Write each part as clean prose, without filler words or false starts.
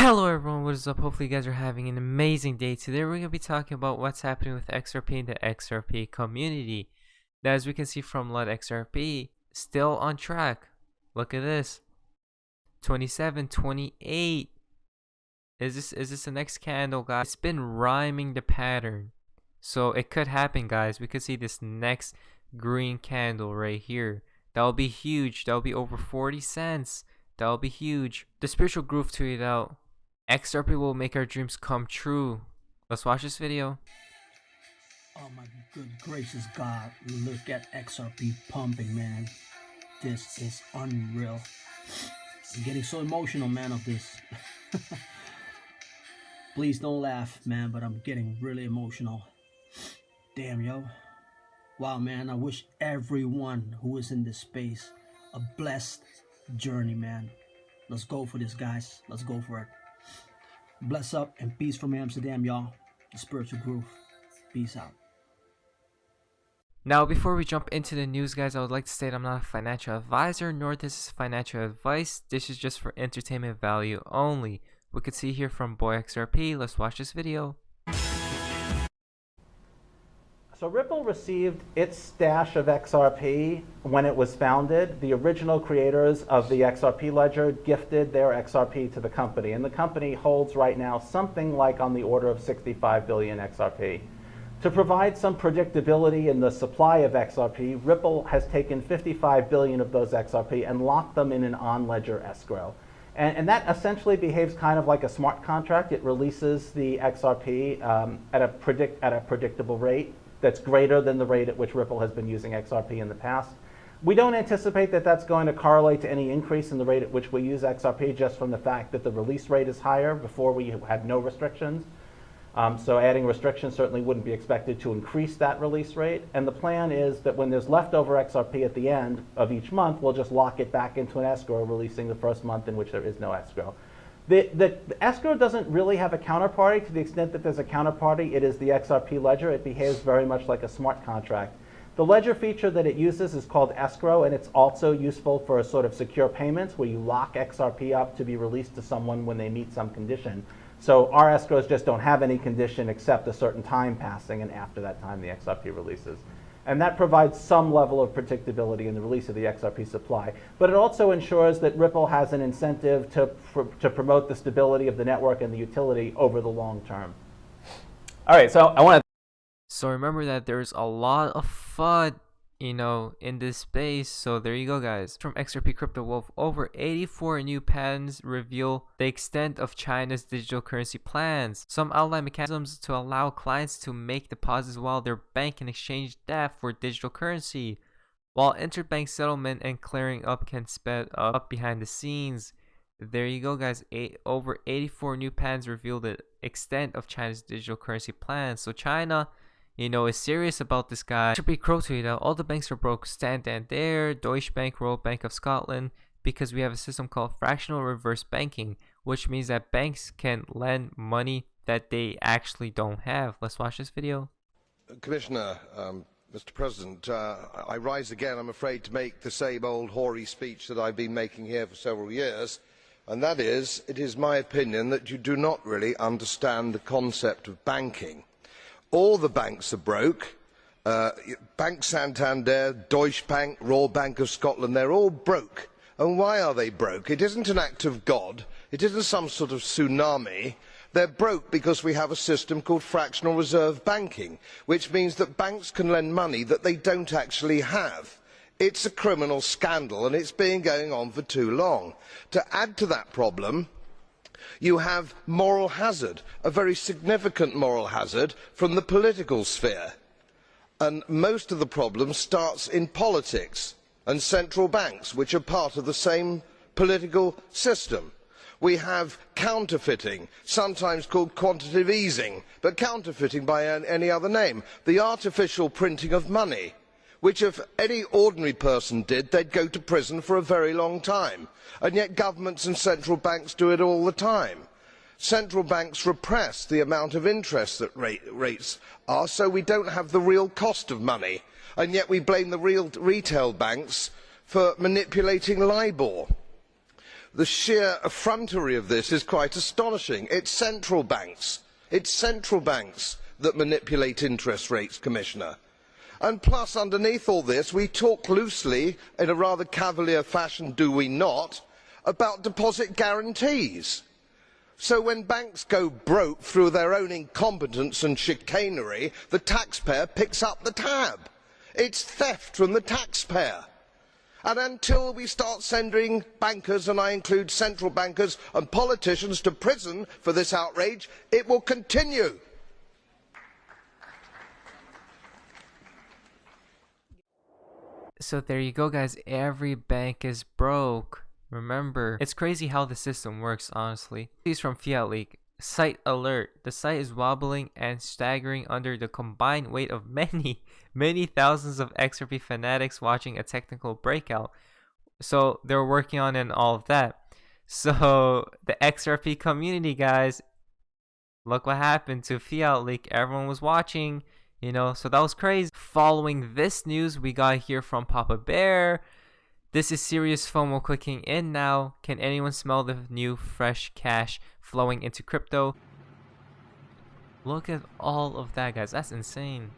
Hello everyone, what is up? Hopefully you guys are having an amazing day. Today we're going to be talking about what's happening with XRP and the XRP community. Now, as we can see from LUT XRP, still on track. Look at this. 27, 28. Is this the next candle, guys? It's been rhyming the pattern. So it could happen, guys. We could see this next green candle right here. That'll be huge. That'll be over 40 cents. That'll be huge. The spiritual groove tweeted out, XRP will make our dreams come true. Let's watch this video. Oh my good gracious God, look at XRP pumping, man. This is unreal. I'm getting so emotional, man, of this. Please don't laugh, man, but I'm getting really emotional. Damn, yo. Wow, man, I wish everyone who is in this space a blessed journey, man. Let's go for this, guys. Let's go for it. Bless up and peace from Amsterdam, y'all. The spiritual groove. Peace out. Now, before we jump into the news, guys, I would like to state I'm not a financial advisor, nor this is financial advice. This is just for entertainment value only. We could see here from Boy XRP. Let's watch this video. So Ripple received its stash of XRP when it was founded. The original creators of the XRP ledger gifted their XRP to the company, and the company holds right now something like on the order of 65 billion XRP. To provide some predictability in the supply of XRP, Ripple has taken 55 billion of those XRP and locked them in an on-ledger escrow. And that essentially behaves kind of like a smart contract. It releases the XRP at a predictable rate that's greater than the rate at which Ripple has been using XRP in the past. We don't anticipate that that's going to correlate to any increase in the rate at which we use XRP, just from the fact that the release rate is higher. Before we had no restrictions. So adding restrictions certainly wouldn't be expected to increase that release rate. And the plan is that when there's leftover XRP at the end of each month, we'll just lock it back into an escrow, releasing the first month in which there is no escrow. The escrow doesn't really have a counterparty. To the extent that there's a counterparty, it is the XRP ledger. It behaves very much like a smart contract. The ledger feature that it uses is called escrow, and it's also useful for a sort of secure payments where you lock XRP up to be released to someone when they meet some condition. So our escrows just don't have any condition except a certain time passing, and after that time the XRP releases. And that provides some level of predictability in the release of the XRP supply. But it also ensures that Ripple has an incentive to promote the stability of the network and the utility over the long term. All right, so I want to... So remember that there's a lot of FUD, in this space. So there you go, guys. From XRP Crypto Wolf, over 84 new patents reveal the extent of China's digital currency plans. Some outline mechanisms to allow clients to make deposits while their bank can exchange that for digital currency, while interbank settlement and clearing up can sped up behind the scenes. There you go, guys. Over 84 new patents reveal the extent of China's digital currency plans. So China, is serious about this guy. XRP Crow tweeted out, all the banks are broke. Santander, Deutsche Bank, Royal Bank of Scotland, because we have a system called fractional reverse banking, which means that banks can lend money that they actually don't have. Let's watch this video. Commissioner, Mr. President, I rise again, I'm afraid, to make the same old hoary speech that I've been making here for several years, and that is, it is my opinion that you do not really understand the concept of banking. All the banks are broke. Bank Santander, Deutsche Bank, Royal Bank of Scotland, they're all broke. And why are they broke? It isn't an act of God. It isn't some sort of tsunami. They're broke because we have a system called fractional reserve banking, which means that banks can lend money that they don't actually have. It's a criminal scandal, and it's been going on for too long. To add to that problem, you have moral hazard, a very significant moral hazard from the political sphere. And most of the problem starts in politics and central banks, which are part of the same political system. We have counterfeiting, sometimes called quantitative easing, but counterfeiting by any other name. The artificial printing of money, which if any ordinary person did, they'd go to prison for a very long time. And yet governments and central banks do it all the time. Central banks repress the amount of interest that rates are, so we don't have the real cost of money. And yet we blame the real retail banks for manipulating LIBOR. the sheer effrontery of this is quite astonishing. It's central banks that manipulate interest rates, Commissioner. And plus, underneath all this, we talk loosely, in a rather cavalier fashion, do we not, about deposit guarantees. So when banks go broke through their own incompetence and chicanery, the taxpayer picks up the tab. It's theft from the taxpayer. And until we start sending bankers, and I include central bankers and politicians, to prison for this outrage, it will continue. So there you go, guys. Every bank is broke. Remember, it's crazy how the system works, honestly. These from Fiat Leak. Site alert. The site is wobbling and staggering under the combined weight of many thousands of XRP fanatics watching a technical breakout. So they're working on it and all of that. So the XRP community, guys, look what happened to Fiat Leak. Everyone was watching, you know, so that was crazy. Following this news, we got here from Papa Bear. This is serious FOMO clicking in now. Can anyone smell the new fresh cash flowing into crypto? Look at all of that, guys. That's insane.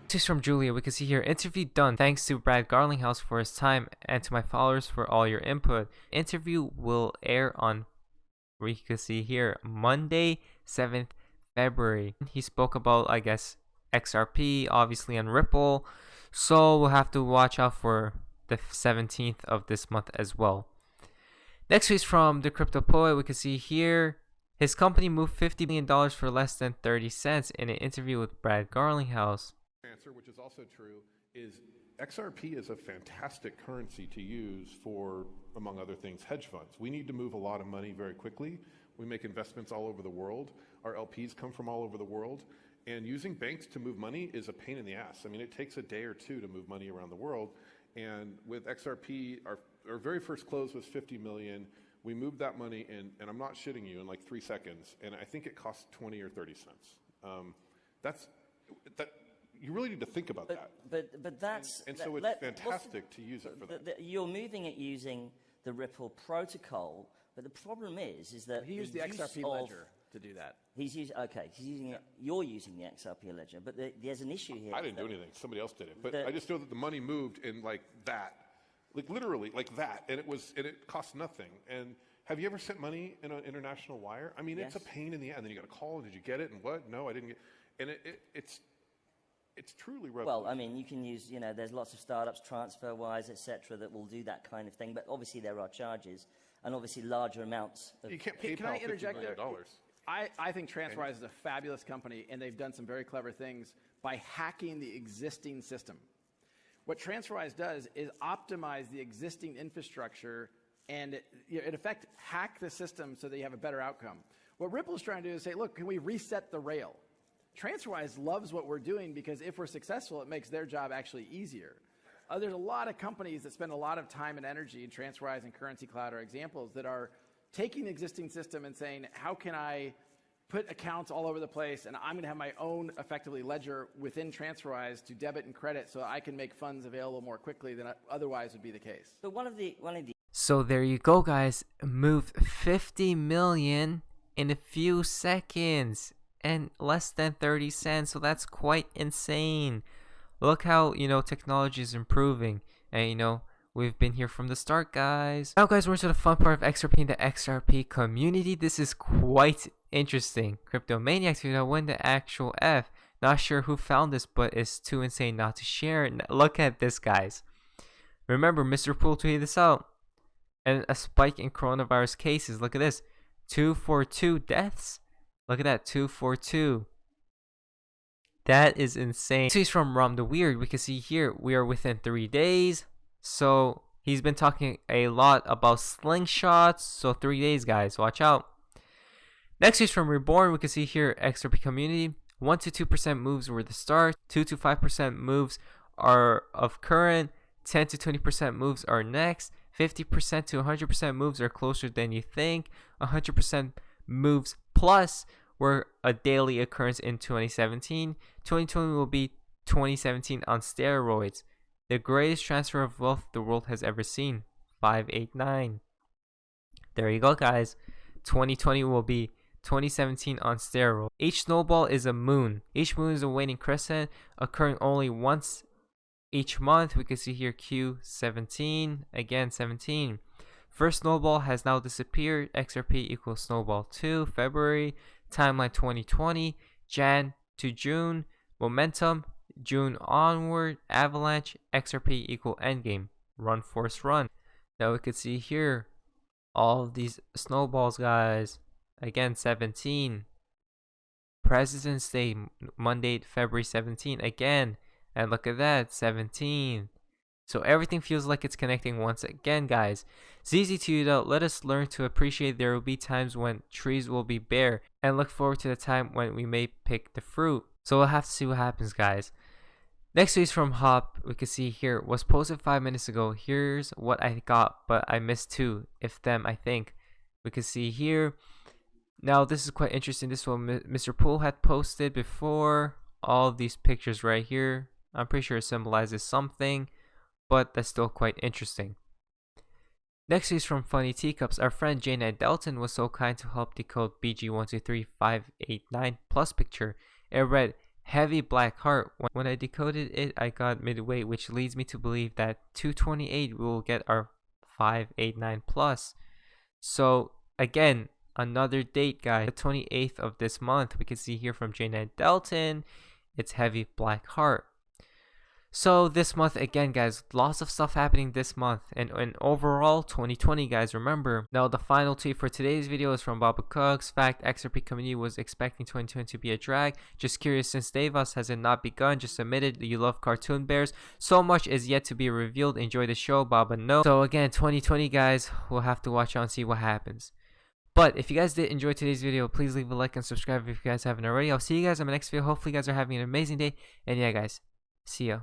This is from Julia. We can see here, interview done. Thanks to Brad Garlinghouse for his time and to my followers for all your input. Interview will air on, we can see here, Monday, 7th February. He spoke about, I guess, XRP, obviously, and Ripple. So we'll have to watch out for the 17th of this month as well. Next is from the Crypto Poet. We can see here, his company moved $50 million for less than 30 cents in an interview with Brad Garlinghouse. Answer, which is also true, is XRP is a fantastic currency to use for, among other things, hedge funds. We need to move a lot of money very quickly. We make investments all over the world. Our LPs come from all over the world. And using banks to move money is a pain in the ass. I mean, it takes a day or two to move money around the world. And with XRP, our very first close was 50 million. We moved that money in, and I'm not shitting you, in like 3 seconds. And I think it cost 20 or 30 cents. You really need to think about that. But that's... And so it's fantastic to use it for that. You're moving it using the Ripple protocol, but the problem is that... He used the XRP ledger to do that. He's using you're using the XRP ledger, but there's an issue here. I didn't do anything. Somebody else did it. But I just know that the money moved in like that. Like literally like that. And it cost nothing. And have you ever sent money in an international wire? I mean, Yes. It's a pain in the end. Then you got to call, did you get it? And what? No, I didn't get it. And it's truly revolutionary. Well, I mean, you can use, there's lots of startups, TransferWise, etc., that will do that kind of thing, but obviously there are charges, and obviously larger amounts of... You can't pay Can I $50 interject million. there? I think TransferWise is a fabulous company, and they've done some very clever things by hacking the existing system. What TransferWise does is optimize the existing infrastructure and, in effect, hack the system so that you have a better outcome. What Ripple is trying to do is say, look, can we reset the rail? TransferWise loves what we're doing because if we're successful, it makes their job actually easier. There's a lot of companies that spend a lot of time and energy, and TransferWise and Currency Cloud are examples, that are taking the existing system and saying, how can I put accounts all over the place, and I'm going to have my own, effectively, ledger within TransferWise to debit and credit so I can make funds available more quickly than otherwise would be the case. But one of the So there you go, guys. Moved 50 million in a few seconds and less than 30 cents. So that's quite insane. Look how, technology is improving. And, we've been here from the start, guys. Now, guys, we're into the fun part of XRP and the XRP community. This is quite interesting. Cryptomaniacs, win the actual F. Not sure who found this, but it's too insane not to share. Look at this, guys. Remember, Mr. Poole tweeted this out. And a spike in coronavirus cases. Look at this. 242 deaths. Look at that. 242. That is insane. This is from Rom the Weird. We can see here we are within 3 days. So he's been talking a lot about slingshots. So 3 days, guys. Watch out. Next is from Reborn. We can see here XRP community. 1 to 2% moves were the start. 2 to 5% moves are of current. 10 to 20% moves are next. 50% to 100% moves are closer than you think. 100% moves plus were a daily occurrence in 2017. 2020 will be 2017 on steroids. The greatest transfer of wealth the world has ever seen. 589. There you go, guys. 2020 will be 2017 on steroids. Each snowball is a moon. Each moon is a waning crescent, occurring only once each month. We can see here Q17, again 17. First snowball has now disappeared. XRP equals snowball 2. February, timeline 2020, Jan to June, momentum, June onward, avalanche, XRP equal endgame, run force run. Now we could see here all of these snowballs, guys. Again, 17. President's Day, Monday, February 17. Again, and look at that, 17. So everything feels like it's connecting once again, guys. It's easy to though. Let us learn to appreciate there will be times when trees will be bare, and look forward to the time when we may pick the fruit. So we'll have to see what happens, guys. Next tweet is from Hop. We can see here, was posted 5 minutes ago. Here's what I got, but I missed 2. If them, I think. We can see here. Now this is quite interesting. This one Mr. Poole had posted before. All of these pictures right here. I'm pretty sure it symbolizes something, but that's still quite interesting. Next is from Funny Teacups. Our friend Jane Delton was so kind to help decode BG123589 plus picture. It read heavy black heart. When I decoded it, I got midway, which leads me to believe that 228 will get our 589 plus. So again, another date, guys. The 28th of this month. We can see here from Jane Delton. It's heavy black heart. So this month again, guys, lots of stuff happening this month, and overall 2020, guys, remember. Now the final tweet for today's video is from Baba Cooks. Fact, XRP community was expecting 2020 to be a drag. Just curious, since Davos has it not begun? Just admitted you love cartoon bears. So much is yet to be revealed. Enjoy the show, Baba. No. So again, 2020, guys, we'll have to watch out and see what happens. But if you guys did enjoy today's video, please leave a like and subscribe if you guys haven't already. I'll see you guys in my next video. Hopefully you guys are having an amazing day, and yeah, guys, see ya.